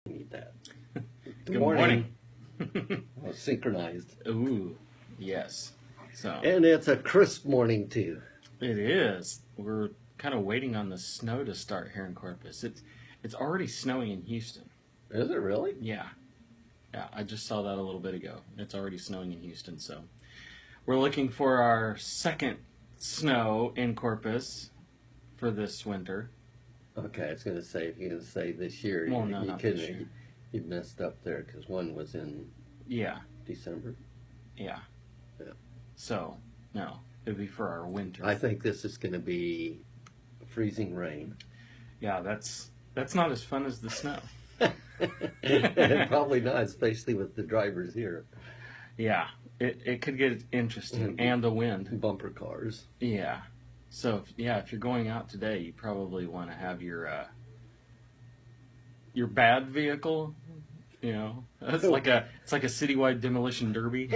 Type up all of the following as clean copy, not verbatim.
Need that. Good morning. Well, synchronized. Ooh, yes. So And it's a crisp morning too. it is. We're kind of waiting on the snow to start here in Corpus. It's already snowing in Houston. Is it really? Yeah. I just saw that a little bit ago. It's already snowing in Houston, so we're looking for our second snow in Corpus for this winter. Okay, I was going to say, if you're going to say this year, Well, no, not this year. You messed up there because one was in Yeah. December. Yeah. Yeah. So, no, it'd be for our winter. I think this is going to be freezing rain. Yeah, that's not as fun as the snow. Probably not, especially with the drivers here. Yeah, it could get interesting, and the wind. Bumper cars. Yeah. So, if you're going out today, you probably want to have your bad vehicle. You know, it's like a citywide demolition derby.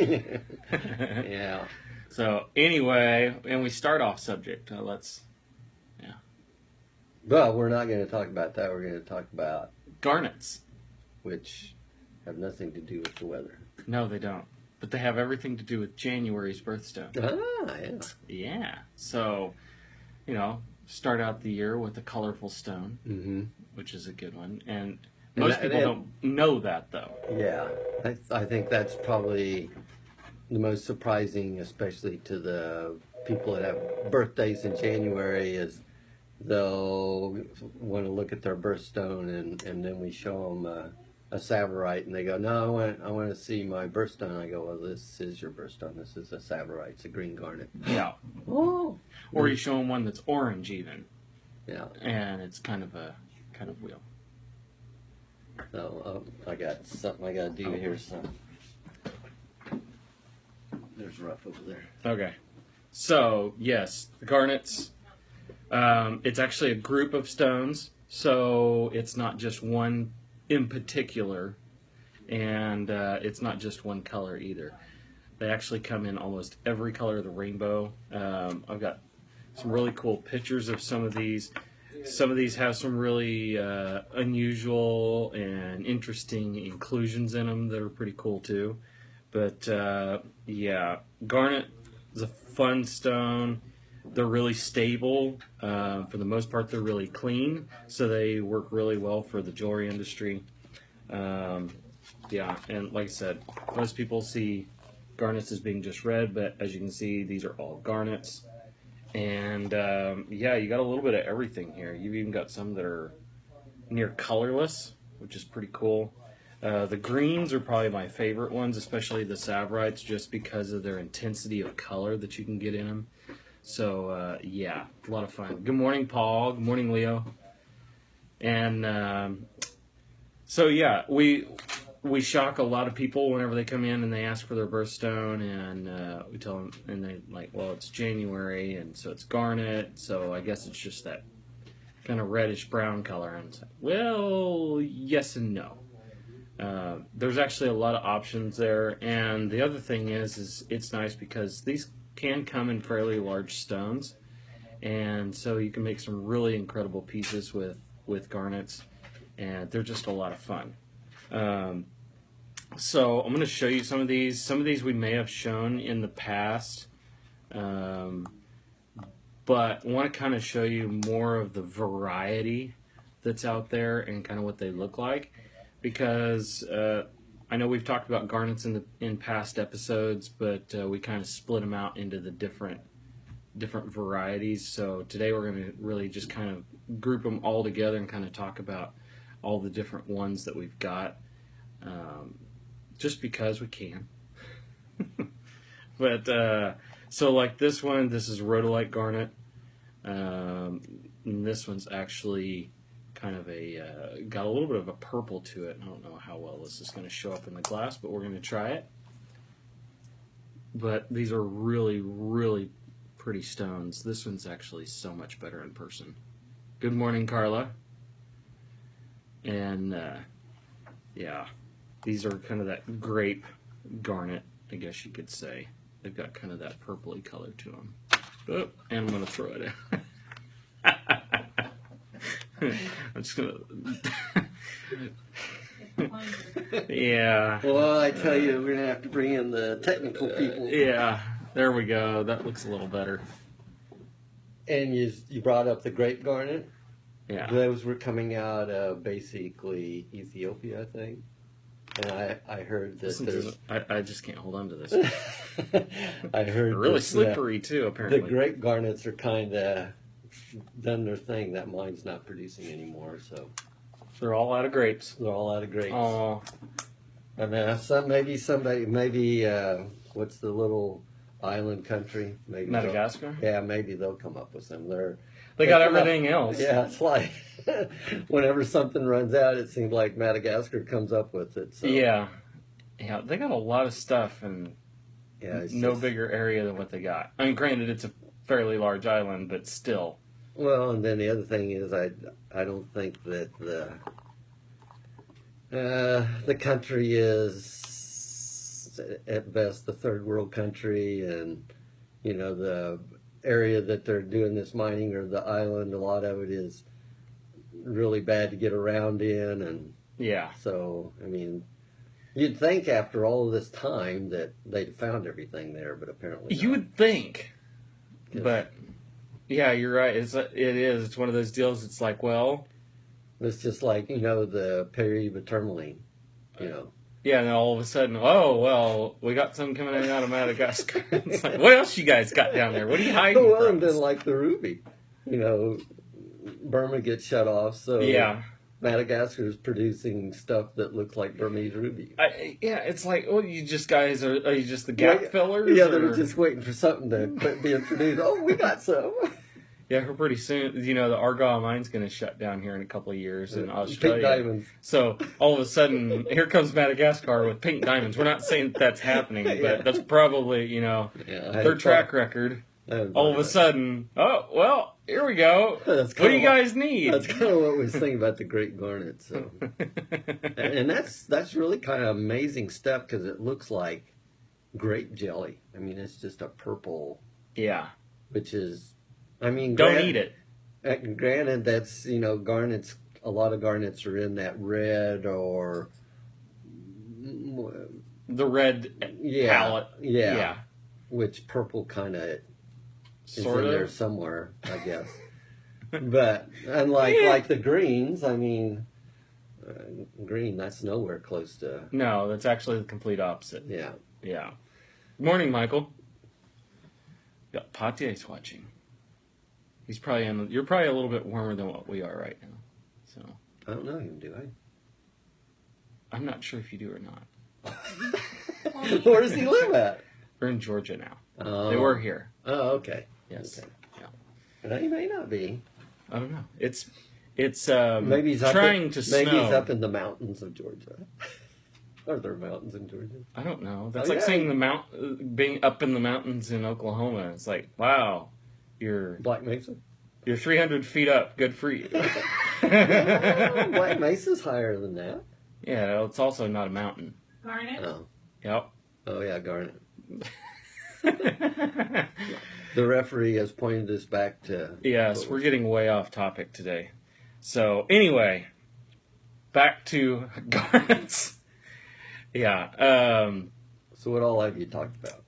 Yeah. So anyway, and we start off subject. But we're not going to talk about that. We're going to talk about Garnets. which have nothing to do with the weather. No, they don't. But they have everything to do with January's birthstone. Ah, yeah. Yeah. So, start out the year with a colorful stone, which is a good one. And most people don't know that, though. Yeah. I think that's probably the most surprising, especially to the people that have birthdays in January, is they'll want to look at their birthstone and then we show them a Savorite and they go, no, I want to see my birthstone. I go, well, this is your birthstone. This is a Savorite. It's a green garnet. Yeah. Oh. Or you show them one that's orange even. Yeah. And it's kind of wheel. So I got something I got to do here. So there's rough over there. Okay. So, yes, the garnets. It's actually a group of stones, so it's not just one in particular, and it's not just one color either. They actually come in almost every color of the rainbow. I've got some really cool pictures of some of these. Some of these have some really unusual and interesting inclusions in them that are pretty cool too. But garnet is a fun stone. They're really stable. For the most part, they're really clean, so they work really well for the jewelry industry. And like I said, most people see garnets as being just red, but as you can see, these are all garnets. And you got a little bit of everything here. You've even got some that are near colorless, which is pretty cool. The greens are probably my favorite ones, especially the Savorites, just because of their intensity of color that you can get in them. So, a lot of fun. Good morning, Paul. Good morning, Leo. And we shock a lot of people whenever they come in and they ask for their birthstone, and we tell them, and they're like, well, it's January, and so it's garnet, so I guess it's just that kind of reddish brown color. And it's like, well, yes and no. There's actually a lot of options there, and the other thing is it's nice because these can come in fairly large stones, and so you can make some really incredible pieces with garnets, and they're just a lot of fun. So I'm going to show you some of these. Some of these we may have shown in the past, but I want to kind of show you more of the variety that's out there and kind of what they look like, because I know we've talked about garnets in past episodes, but we kind of split them out into the different varieties. So today we're going to really just kind of group them all together and kind of talk about all the different ones that we've got, just because we can. But so like this one, this is rhodolite garnet. And this one's actually kind of got a little bit of a purple to it. I don't know how well this is going to show up in the glass, but we're going to try it. But these are really, really pretty stones. This one's actually so much better in person. Good morning, Carla. And these are kind of that grape garnet, I guess you could say. They've got kind of that purpley color to them. Oh, and I'm going to throw it in. I'm just going to... Yeah. Well, I tell you, we're gonna have to bring in the technical people. Yeah. There we go. That looks a little better. And you brought up the grape garnet. Yeah. Those were coming out of basically Ethiopia, I think. And I heard that there's. I just can't hold on to this. I heard They're really that, slippery too. Apparently, the grape garnets are kind of done their thing. That mine's not producing anymore, so they're all out of grapes. they're all out of grapes. Oh, And maybe what's the little island country? Maybe Madagascar. Yeah, maybe they'll come up with some. They got everything else. Yeah, it's like whenever something runs out, it seems like Madagascar comes up with it. So. Yeah, they got a lot of stuff and It's no just- bigger area than what they got. I mean, granted, it's a fairly large island, but still. Well, and then the other thing is, I don't think that the country is at best a third world country, and the area that they're doing this mining, or the island, a lot of it is really bad to get around in, and Yeah. so I mean, you'd think after all of this time that they'd found everything there, but apparently You not. would think, Yes. but yeah, you're right. It is. It's one of those deals. It's like, well, It's just like the peri-tourmaline, yeah, and then all of a sudden, oh well, we got some coming out of Madagascar. It's like, what else you guys got down there? What are you hiding Well, from and then us? like the ruby, Burma gets shut off, so Yeah, Madagascar is producing stuff that looks like Burmese ruby. it's like, well, you just guys are you just the gap Yeah, fillers? Yeah, they're or- just waiting for something to quit being produced. Oh, we got some. Yeah, for pretty soon, the Argyle mine's going to shut down here in a couple of years in Pink Australia. diamonds. So all of a sudden, here comes Madagascar with pink diamonds. We're not saying that's happening, Yeah. but that's probably Yeah, their track record. All of a sudden, oh well, here we go. That's What do you kinda guys need? That's kind of what we was thinking about the great garnet. So, and that's really kind of amazing stuff because it looks like grape jelly. I mean, it's just a purple, Yeah, which is, I mean, don't eat it. Granted, that's garnets. A lot of garnets are in that red or The red palette. yeah, which purple kind of is Sort in there of. somewhere, I guess. But unlike like the greens, I mean, green that's nowhere close to. No, that's actually the complete opposite. Yeah, Yeah. Morning, Michael. Got Patier's watching. He's probably you're probably a little bit warmer than what we are right now. So I don't know him, do I? I'm not sure if you do or not. Where does he live at? We're in Georgia now. Oh. They were here. Oh, okay. Yes. Okay. Yeah. But he may not be. I don't know. It's Maybe he's up trying in, to maybe snow. he's up in the mountains of Georgia. Are there mountains in Georgia? I don't know. That's Oh, like yeah. saying being up in the mountains in Oklahoma. It's like, wow, you're Black Mesa? 300 feet up. Good for you. Black Mesa's higher than that. Yeah, it's also not a mountain. Garnet? Oh, Yep. oh yeah, Garnet. The referee has pointed us back to. Yes, we're getting way off topic today. So anyway, back to garnets. Yeah. So what all have you talked about?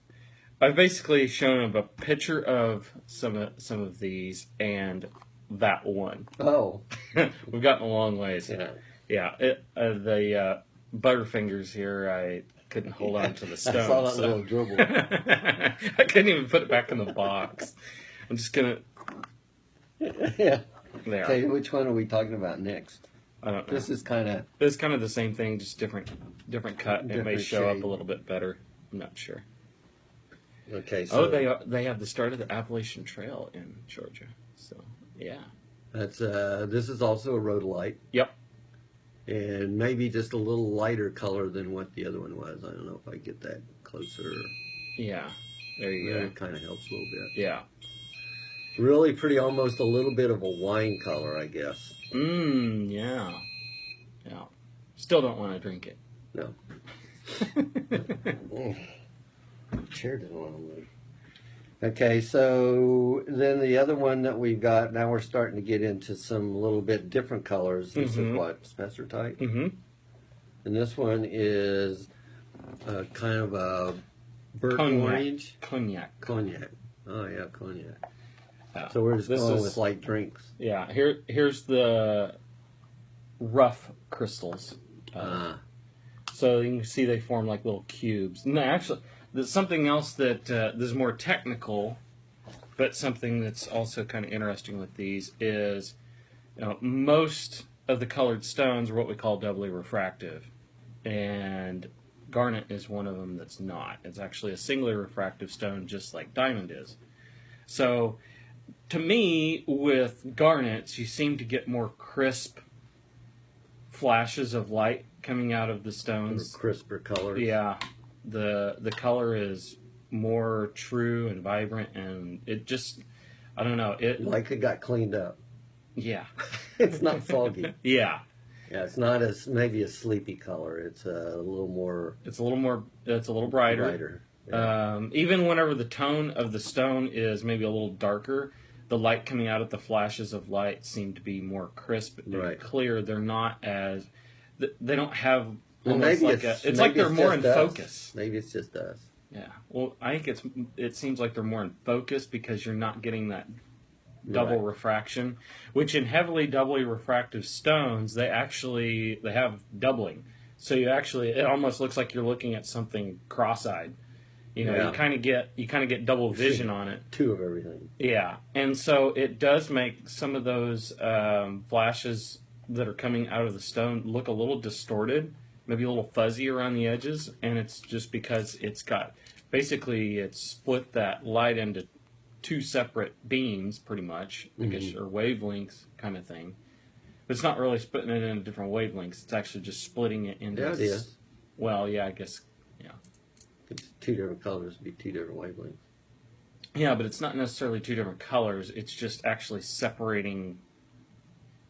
I've basically shown him a picture of some of these and that one. Oh, We've gotten a long ways. yeah. Yeah. The Butterfingers here, I couldn't hold on to the stone. I saw that so- little dribble. I couldn't even put it back in the box. I'm just gonna. Yeah. There. Okay, which one are we talking about next? I don't know. This is kind of. It's kind of the same thing, just different cut. It may Different show up shade. a little bit better. I'm not sure. Okay, so They have the start of the Appalachian Trail in Georgia. So yeah. that's this is also a rhodolite. Yep. And maybe just a little lighter color than what the other one was. I don't know if I get that closer. Yeah. There you Yeah, go. it kind of helps a little bit. Yeah. Really pretty, almost a little bit of a wine color, I guess. Yeah. Yeah. Still don't want to drink it. No. Chair didn't want to move. Okay, so then the other one that we've got, now we're starting to get into some little bit different colors. This is Mhm. what, Spessartite? Mm-hmm. and this one is kind of a burnt orange. Cognac. Oh yeah, cognac. Yeah. So we're just going with light drinks. Yeah, here's the rough crystals. So you can see they form like little cubes. No, actually, there's something else that is more technical, but something that's also kind of interesting with these is, most of the colored stones are what we call doubly refractive, and garnet is one of them that's not. It's actually a singly refractive stone, just like diamond is. So, to me, with garnets, you seem to get more crisp flashes of light coming out of the stones. Crisper colors. Yeah, the color is more true and vibrant, and it just, I don't know, it like it got cleaned up. Yeah. It's not foggy. Yeah. Yeah, it's not as maybe a sleepy color. It's a little more. It's a little brighter. Yeah. Even whenever the tone of the stone is maybe a little darker, the light coming out of the flashes of light seem to be more crisp and clear. They're not as, they don't have almost like it's like they're more in focus. Maybe it's just us. Yeah. Well, I think it seems like they're more in focus because you're not getting that double refraction, which in heavily doubly refractive stones, they have doubling. So it almost looks like you're looking at something cross-eyed. You kind of get double vision on it. Two of everything. Yeah, and so it does make some of those flashes that are coming out of the stone look a little distorted, maybe a little fuzzy around the edges, and it's just because it's split that light into two separate beams, pretty much, I guess, or wavelengths kind of thing. But it's not really splitting it into different wavelengths. It's actually just splitting it into. Yeah, it is. Well, yeah, I guess. Yeah. It's two different colors, be two different wavelengths. Yeah, but it's not necessarily two different colors. It's just actually separating.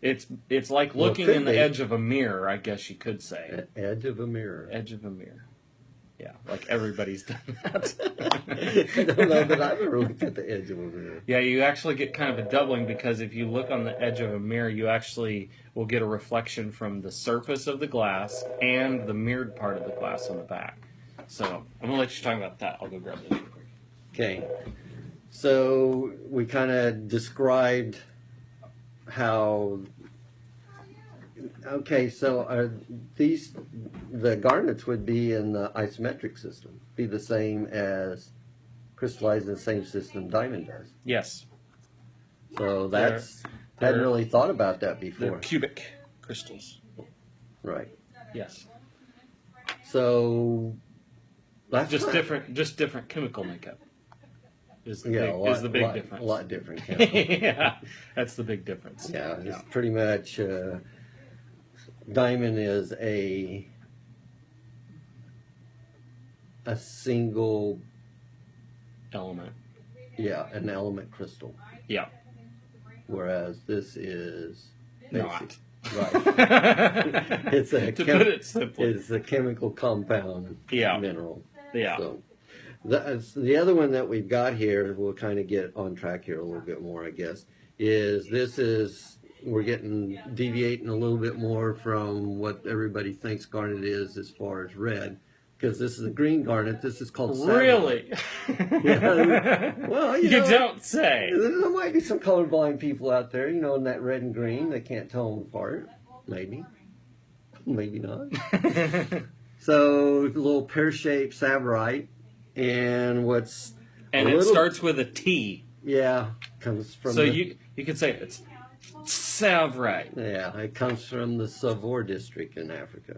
It's like looking in the edge of a mirror, I guess you could say. Edge of a mirror. Edge of a mirror. Yeah, like everybody's done that. I don't know that I've ever looked at the edge of a mirror. Yeah, you actually get kind of a doubling because if you look on the edge of a mirror, you actually will get a reflection from the surface of the glass and the mirrored part of the glass on the back. So I'm going to let you talk about that. I'll go grab this real quick. Okay. So we kind of described how... Okay, so are the garnets would be in the isometric system, be the same as crystallized in the same system diamond does. Yes. So I hadn't really thought about that before. They're cubic crystals. Right. Yes. So that's just different chemical makeup. Is the big difference. A lot different chemical. Yeah, that's the big difference. Yeah, it's pretty much diamond is a single element. Yeah, an element crystal. Yeah. Whereas this is not. Right. It's a to put it simply. It's a chemical compound mineral. Yeah. So the other one that we've got here, we'll kind of get on track here a little bit more, I guess, we're deviating a little bit more from what everybody thinks garnet is as far as red, because this is a green garnet. This is called sapphire. Really? Yeah. Well, you know, don't say. There might be some colorblind people out there, in that red and green. They can't tell them apart. Maybe. Maybe not. So, a little pear-shaped savorite, and it starts with a T. Yeah, comes from. So you could say it's savorite. Yeah, it comes from the Savoor district in Africa.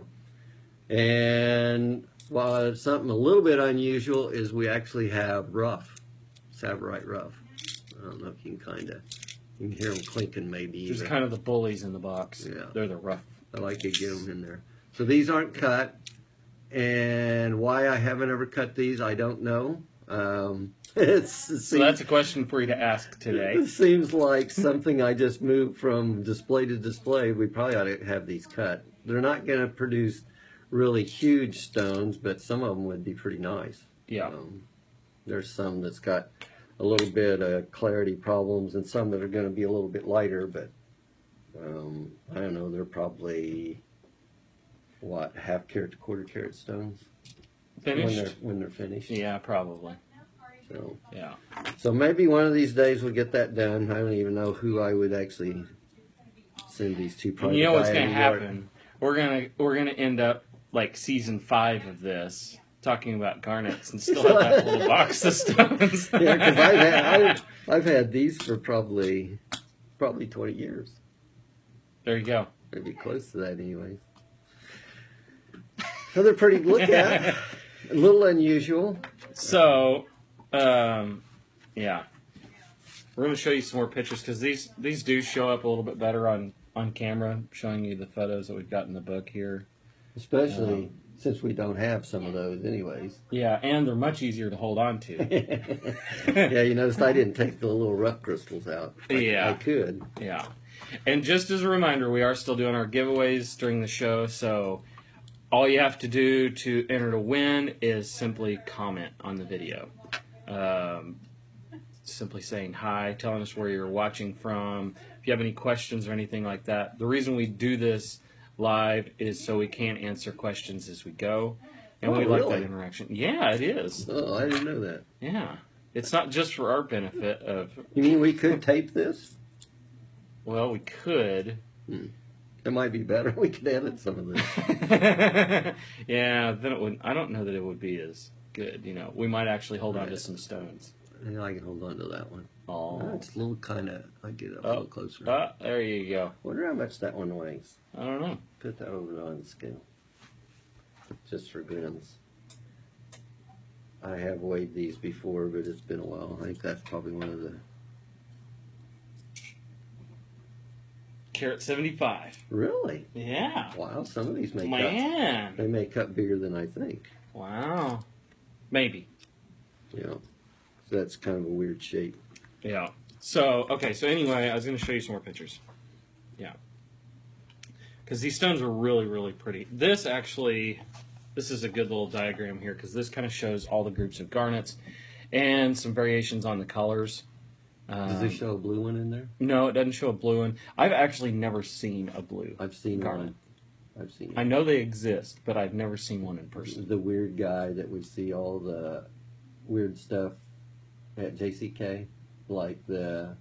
And while it's something a little bit unusual is we actually have savorite rough. I don't know if you can hear them clinking maybe. Just kind of the bullies in the box. Yeah. They're the rough. I like to get them in there. So these aren't cut. And why I haven't ever cut these, I don't know. So that's a question for you to ask today. It seems like something I just moved from display to display. We probably ought to have these cut. They're not going to produce really huge stones, but some of them would be pretty nice. Yeah. There's some that's got a little bit of clarity problems, and some that are going to be a little bit lighter, but I don't know, they're probably what, half carat to quarter carat stones Finished? when they're finished. Yeah, probably. So Yeah. so maybe one of these days we'll get that done. I don't even know who I would actually send these to. And you know what's going to happen? We're gonna end up like season 5 of this, talking about garnets and still have that little box of stones. Yeah, because I've had these for probably 20 years. There you go. Maybe close to that, anyways. So they're pretty to look at. A little unusual. So, yeah, we're going to show you some more pictures because these do show up a little bit better on camera, showing you the photos that we've got in the book here. Especially since we don't have some of those, anyways. Yeah, and they're much easier to hold on to. Yeah, you noticed I didn't take the little rough crystals out. Yeah, I could. Yeah, and just as a reminder, we are still doing our giveaways during the show, so all you have to do to enter to win is simply comment on the video. Simply saying hi, telling us where you're watching from. If you have any questions or anything like that. The reason we do this live is so we can answer questions as we go. And we like that interaction. Yeah, it is. Oh, I didn't know that. Yeah. It's not just for our benefit of... You mean we could tape this? Well, we could. It might be better. We could edit some of this. Yeah, then it would. I don't know that it would be as good. You know, we might actually hold on to some stones. Yeah, I can hold on to that one. Oh, it's a little kind of. I get it a little closer. There you go. Wonder how much that one weighs. I don't know. Put that over on the scale, just for grins. I have weighed these before, but it's been a while. I think that's probably one of the. Carat 75. Really? Yeah. Wow, some of these make cuts. They may cut bigger than I think. Wow. Maybe. Yeah. So that's kind of a weird shape. Yeah. So, okay, so anyway, I was going to show you some more pictures. Yeah. Because these stones are really, really pretty. This is a good little diagram here because this kind of shows all the groups of garnets and some variations on the colors. Does it show a blue one in there? No, it doesn't show a blue one. I've actually never seen a blue. I've seen garnet. one. I've seen it. I know they exist, but I've never seen one in person. The weird guy that we see all the weird stuff at JCK, like the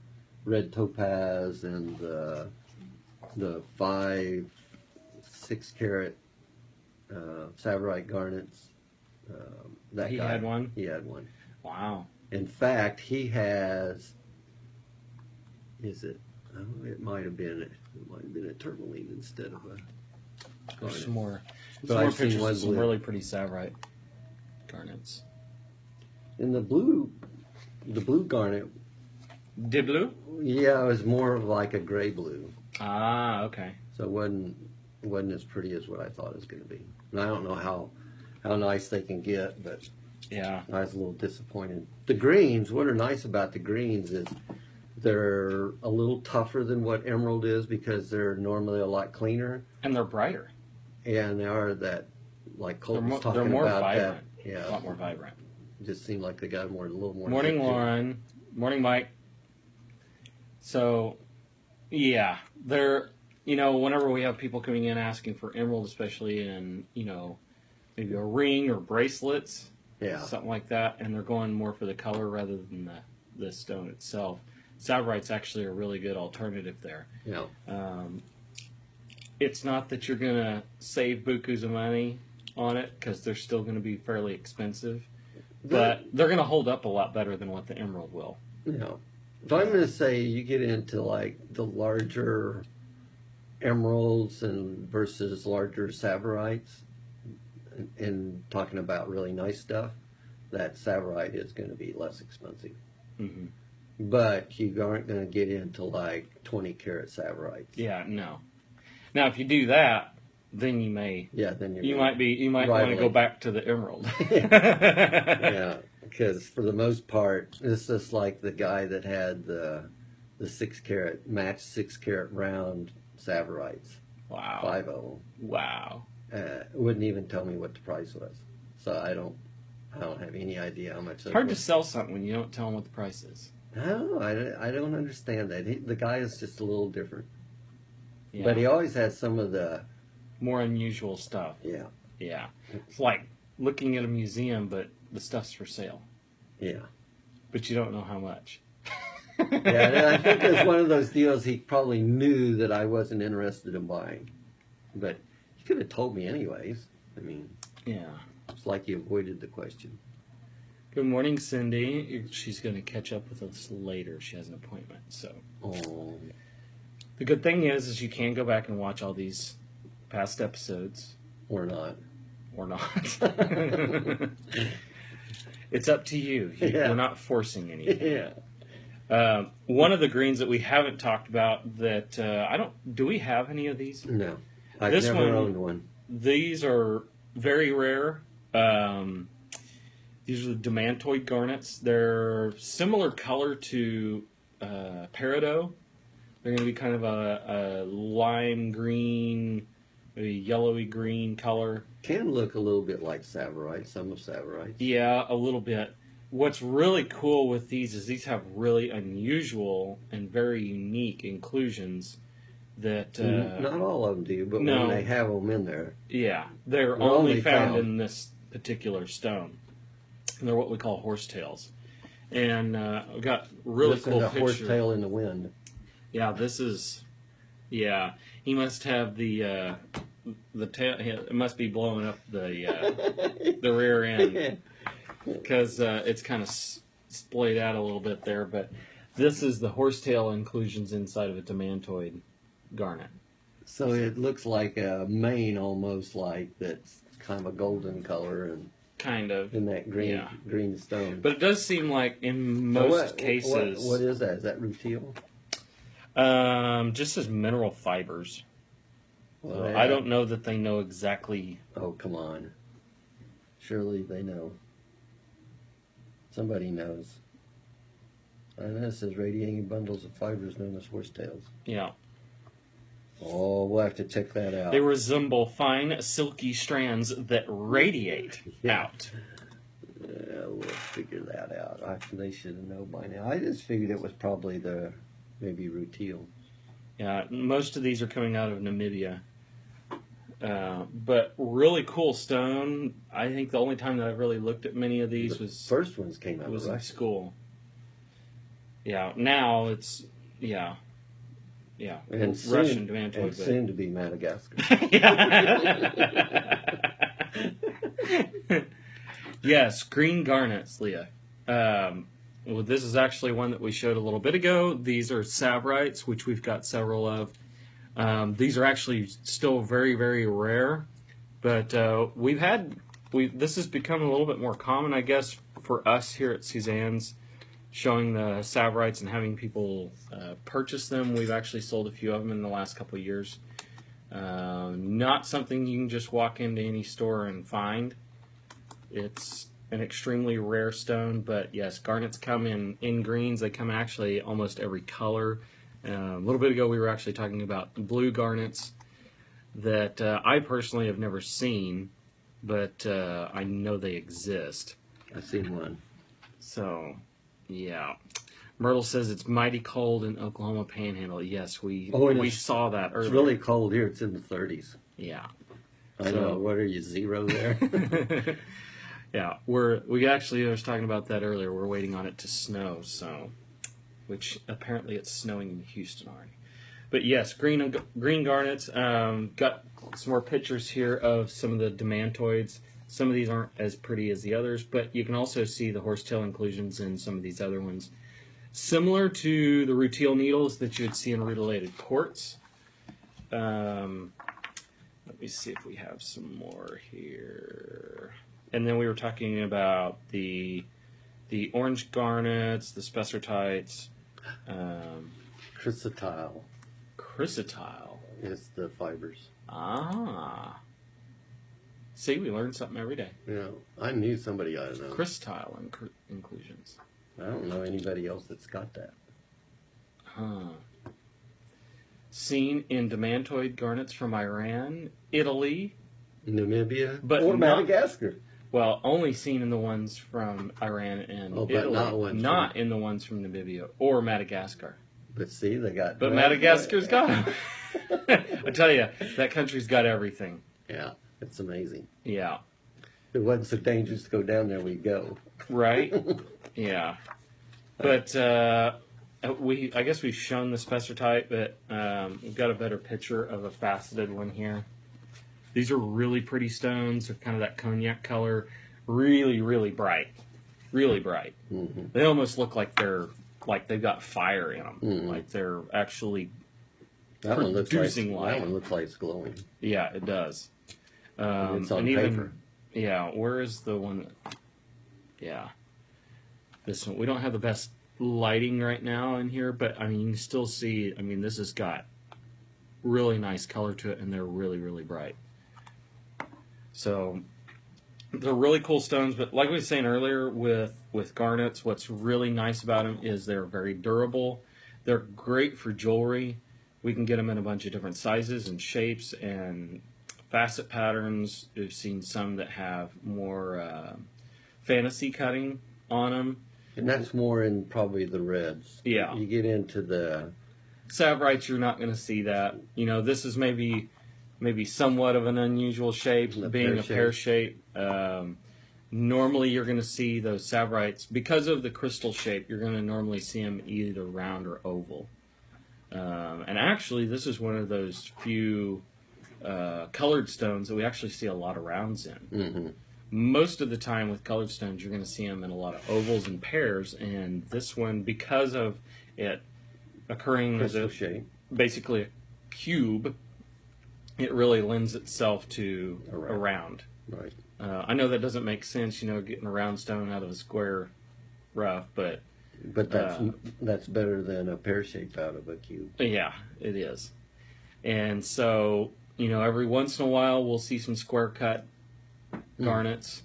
red topaz and the 5, 6 carat Savorite garnets. That He guy had one? He had one. Wow. In fact, he has. It might have been a tourmaline instead of a garnet. There's some more But I've seen pictures one of some blue. really pretty Savorite garnets. And the blue garnet, Did blue? yeah, it was more of like a gray blue. Ah, okay. So it wasn't as pretty as what I thought it was going to be. And I don't know how nice they can get, but Yeah. I was a little disappointed. The greens, what are nice about the greens is they're a little tougher than what emerald is because they're normally a lot cleaner. And they're brighter. And they are that, like Colton's They're talking more about vibrant. that. Yeah. A lot more vibrant. It just seemed like they got a little more. Morning, zip to it. Lauren. Morning, Mike. So, yeah, they're, whenever we have people coming in asking for emerald, especially in, maybe a ring or bracelets, Yeah. something like that, and they're going more for the color rather than the stone itself. Savorite's actually a really good alternative there. Yeah. It's not that you're going to save bukus of money on it because they're still going to be fairly expensive, but they're going to hold up a lot better than what the emerald will. Yeah. If I'm going to say you get into like the larger emeralds and versus larger Savorites, and talking about really nice stuff, that Savorite is going to be less expensive. Mm-hmm. But you aren't going to get into like 20 carat Savorites. Yeah, no. Now, if you do that, then you may. Yeah, then you might want to go back to the emerald. Yeah, because for the most part, it's just like the guy that had the 6 carat matched 6 carat round Savorites. Wow. 5 of them. Wow. Wouldn't even tell me what the price was, so I don't have any idea how much. It's hard to sell something when you don't tell them what the price is. No, I don't understand that. The guy is just a little different, Yeah. but he always has some of the more unusual stuff. Yeah. Yeah. It's like looking at a museum, but the stuff's for sale. Yeah. But you don't know how much. Yeah, and I think it's one of those deals he probably knew that I wasn't interested in buying. But he could have told me anyways. I mean, Yeah. it's like he avoided the question. Good morning, Cindy. She's going to catch up with us later. She has an appointment. So Oh, the good thing is you can go back and watch all these past episodes. or not. Or not. It's up to you. Yeah. We're not forcing anything. Yeah. One of the greens that we haven't talked about that do we have any of these? No. I've This never one- owned one. These are very rare. These are the demantoid garnets. They're similar color to peridot. They're going to be kind of a lime green, a yellowy green color. Can look a little bit like Savarite, some of Savarites. Yeah, a little bit. What's really cool with these is these have really unusual and very unique inclusions that... Not all of them do, but no. when they have them in there. Yeah, they're only found in this particular stone. And they're what we call horsetails. And I've got really Listen cool to picture. horsetail in the wind. Yeah, this is... Yeah, he must have the tail... It must be blowing up the rear end. Because it's kind of splayed out a little bit there. But this is the horsetail inclusions inside of a demantoid garnet. So it looks like a mane almost, like that's kind of a golden color and Kind of. in that green Yeah. green stone. But it does seem like in So most cases... what is that? Is that rutile? Just as mineral fibers. Well, So yeah. I don't know that they know exactly. Oh, come on. Surely they know. Somebody knows. And this says radiating bundles of fibers known as horsetails. Yeah. Oh, we'll have to check that out. They resemble fine, silky strands that radiate out. Yeah, we'll figure that out. They should know by now. I just figured it was probably maybe rutile. Yeah, most of these are coming out of Namibia. But really cool stone. I think the only time that I really looked at many of these The was first ones came out of in Russia. school. Yeah, now it's, yeah, And Russian soon, demantoid. and But soon to be Madagascar. Yes, green garnets, Leah. Well, this is actually one that we showed a little bit ago. These are Savarites, which we've got several of. These are actually still very, very rare, but this has become a little bit more common, I guess, for us here at Susann's, showing the Savarites and having people purchase them. We've actually sold a few of them in the last couple of years. Not something you can just walk into any store and find. It's an extremely rare stone, but yes, garnets come in greens. They come actually almost every color. A little bit ago we were actually talking about blue garnets that I personally have never seen, but I know they exist. I've seen one. So, yeah. Myrtle says it's mighty cold in Oklahoma Panhandle. Yes, we and saw that earlier. It's really cold here. It's in the 30s. Yeah. I know. What are you, 0 there? Yeah, I was talking about that earlier. We're waiting on it to snow, which apparently it's snowing in Houston already. But yes, green garnets. Got some more pictures here of some of the demantoids. Some of these aren't as pretty as the others, but you can also see the horsetail inclusions in some of these other ones. Similar to the rutile needles that you would see in rutilated quartz. Let me see if we have some more here. And then we were talking about the orange garnets, the spessartites. Chrysotile Chrysotile. is the fibers. Ah. See, we learn something every day. Yeah, I knew somebody ought to know. Chrysotile inclusions. I don't know anybody else that's got that. Huh. Seen in demantoid garnets from Iran, Italy. Namibia But or not- Madagascar. Well, only seen in the ones from Iran and Oh, but Italy. not ones not in the ones from Namibia or Madagascar. But see, they got. But Madagascar's got them. I tell you, that country's got everything. Yeah, it's amazing. Yeah. If it wasn't so dangerous to go down there, we'd go. Right? Yeah. But I guess we've shown the Spessor type, but we've got a better picture of a faceted one here. These are really pretty stones. They're kind of that cognac color. Really, really bright. Really bright. Mm-hmm. They almost look like they've got fire in them. Mm-hmm. Like they're actually That one looks like producing light. that one looks like it's glowing. Yeah, it does. It's on and paper. even, yeah, where is the one? Yeah, this one. We don't have the best lighting right now in here, but I mean, you can still see. I mean, this has got really nice color to it, and they're really, really bright. So they're really cool stones. But like we were saying earlier, with garnets, what's really nice about them is they're very durable. They're great for jewelry. We can get them in a bunch of different sizes and shapes and facet patterns. We've seen some that have more fantasy cutting on them. And that's more in probably the reds. Yeah. You get into the Savrites, you're not going to see that. You know, this is maybe somewhat of an unusual shape, being a pear shape. Normally, you're going to see those Savrites, because of the crystal shape, you're going to normally see them either round or oval. And actually, this is one of those few colored stones that we actually see a lot of rounds in. Mm-hmm. Most of the time with colored stones, you're going to see them in a lot of ovals and pairs, and this one, because of it occurring as crystal shape. basically a cube, it really lends itself to a round. Right. I know that doesn't make sense, you know, getting a round stone out of a square rough, but that's better than a pear shape out of a cube. yeah, it is. And so, you know, every once in a while we'll see some square cut garnets,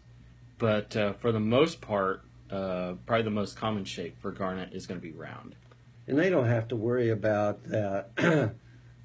but for the most part, probably the most common shape for garnet is going to be round. And they don't have to worry about that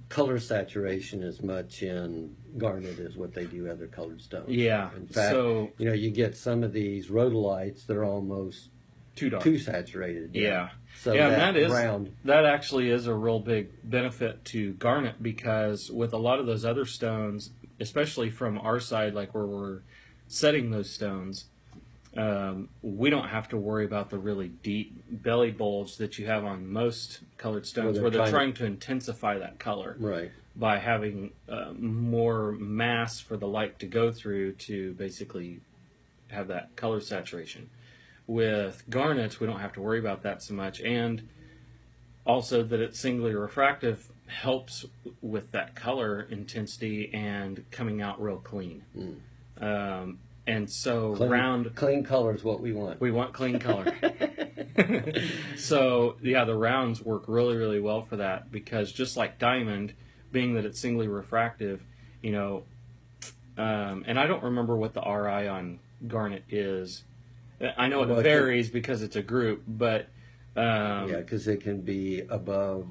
color saturation as much in garnet as what they do other colored stones. Yeah. In fact, So, you know, you get some of these rhodolites, they're almost too dark. too saturated. Yeah. So yeah, that and round. that actually is a real big benefit to garnet, because with a lot of those other stones, especially from our side, like where we're setting those stones, we don't have to worry about the really deep belly bulge that you have on most colored stones, where they're trying to intensify that color Right. by having more mass for the light to go through to basically have that color saturation. With garnets, we don't have to worry about that so much, and also that it's singly refractive helps with that color intensity and coming out real clean. And so clean color is what we want. We want clean color. So yeah, the rounds work really, really well for that, because just like diamond, being that it's singly refractive, you know, and I don't remember what the RI on garnet is. I know it varies because it's a group, but yeah, because it can be above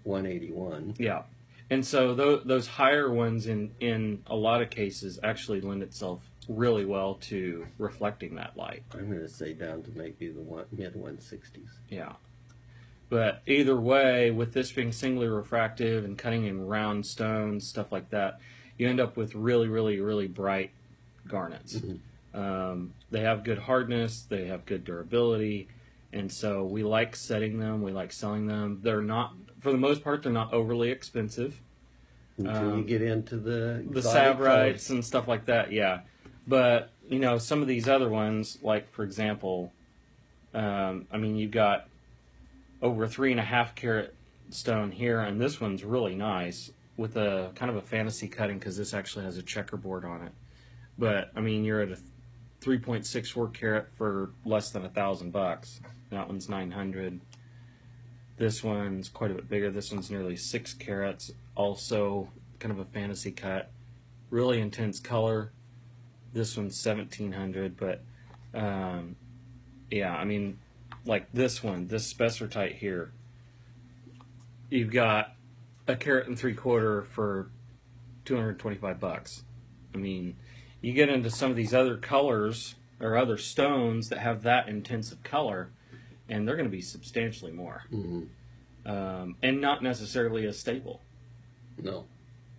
181. Yeah, and so those higher ones in a lot of cases actually lend itself really well to reflecting that light. I'm going to say down to maybe the mid 160s. Yeah, but either way, with this being singly refractive and cutting in round stones, stuff like that, you end up with really, really, really bright garnets. Mm-hmm. They have good hardness, they have good durability, and so we like setting them, we like selling them. They're not, for the most part, they're not overly expensive. Until you get into the Savrites and stuff like that, yeah. But, you know, some of these other ones, like, for example, I mean, you've got over 3.5 carat stone here, and this one's really nice with a kind of a fantasy cutting, because this actually has a checkerboard on it. But, I mean, you're at a 3.64 carat for less than $1,000. That one's 900. This one's quite a bit bigger. This one's nearly 6 carats. Also, kind of a fantasy cut. Really intense color. This one's 1,700. But, yeah, I mean, like this one, this spessartite here, you've got 1.75 carats for $225. I mean, you get into some of these other colors or other stones that have that intensive color, and they're going to be substantially more. Mm-hmm. and not necessarily a staple. No.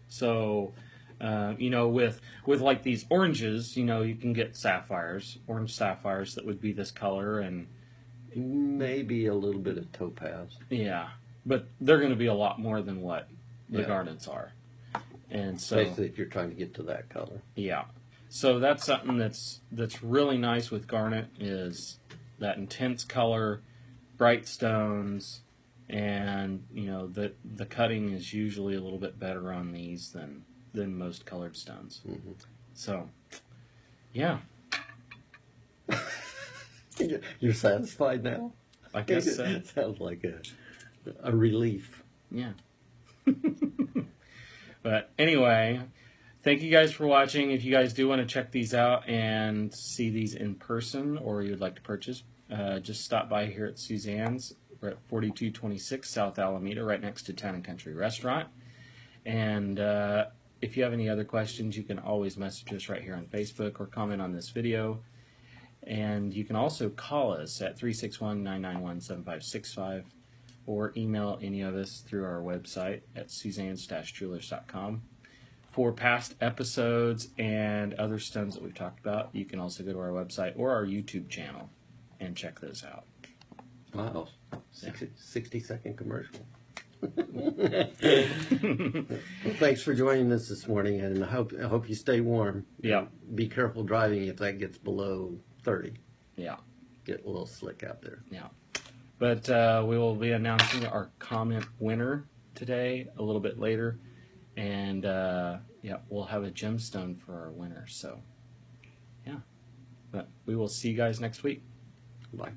So, with like these oranges, you can get sapphires, orange sapphires that would be this color, and Maybe a little bit of topaz. yeah, but they're going to be a lot more than what the Yeah. garnets are, and so Especially if you're trying to get to that color. yeah, so that's something that's really nice with garnet is that intense color, bright stones, and the cutting is usually a little bit better on these than most colored stones. Mm-hmm. So, yeah, You're satisfied now? I guess so. Sounds like a relief. Yeah. But anyway, thank you guys for watching. If you guys do want to check these out and see these in person, or you'd like to purchase, just stop by here at Suzann's. We're at 4226 South Alameda, right next to Town and Country Restaurant. And if you have any other questions, you can always message us right here on Facebook or comment on this video. And you can also call us at 361-991-7565 or email any of us through our website at susanns-jewelers.com. For past episodes and other stones that we've talked about, you can also go to our website or our YouTube channel and check those out. Wow. 60-second commercial. Well, thanks for joining us this morning, and I hope you stay warm. Yeah. Be careful driving if that gets below 30. Yeah. Get a little slick out there. Yeah. But we will be announcing our comment winner today a little bit later. And we'll have a gemstone for our winner. So, yeah. But we will see you guys next week. Bye.